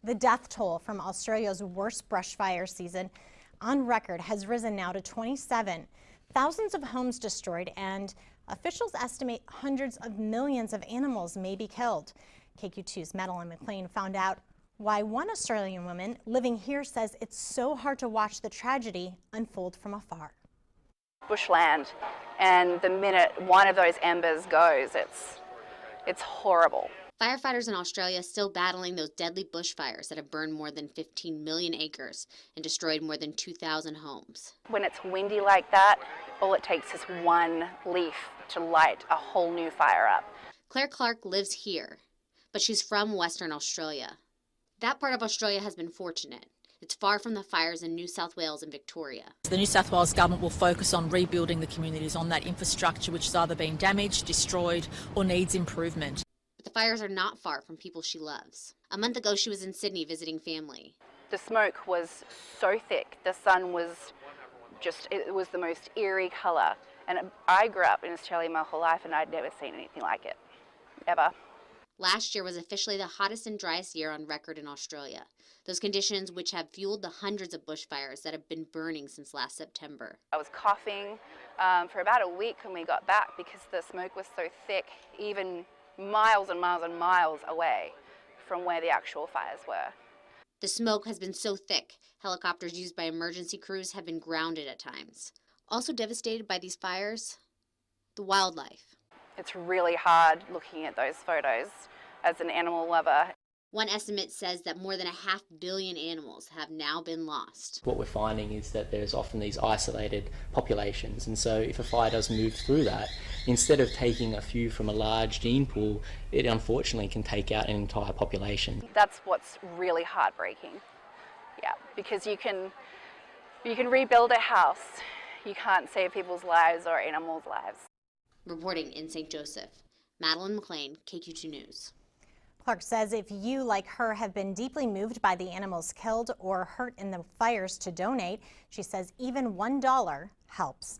The death toll from Australia's worst brush fire season on record has risen now to 27. Thousands of homes destroyed, and officials estimate hundreds of millions of animals may be killed. KQ2's Madeline McLean found out why one Australian woman living here says it's so hard to watch the tragedy unfold from afar. Bushland, and the minute one of those embers goes, it's horrible. Firefighters in Australia are still battling those deadly bushfires that have burned more than 15 million acres and destroyed more than 2,000 homes. When it's windy like that, all it takes is one leaf to light a whole new fire up. Claire Clark lives here, but she's from Western Australia. That part of Australia has been fortunate. It's far from the fires in New South Wales and Victoria. The New South Wales government will focus on rebuilding the communities on that infrastructure which has either been damaged, destroyed or needs improvement. But the fires are not far from people she loves. A month ago, she was in Sydney visiting family. The smoke was so thick. The sun was it was the most eerie colour. And I grew up in Australia my whole life and I'd never seen anything like it, ever. Last year was officially the hottest and driest year on record in Australia. Those conditions which have fueled the hundreds of bushfires that have been burning since last September. I was coughing for about a week when we got back because the smoke was so thick, even miles and miles and miles away from where the actual fires were. The smoke has been so thick, helicopters used by emergency crews have been grounded at times. Also devastated by these fires, the wildlife. It's really hard looking at those photos as an animal lover. One estimate says that more than 500 million animals have now been lost. What we're finding is that there's often these isolated populations, and so if a fire does move through that, instead of taking a few from a large gene pool, it unfortunately can take out an entire population. That's what's really heartbreaking. Yeah, because you can rebuild a house, you can't save people's lives or animals' lives. Reporting in St. Joseph, Madeline McLean, KQ2 News. Clark says if you, like her, have been deeply moved by the animals killed or hurt in the fires to donate, she says even $1 helps.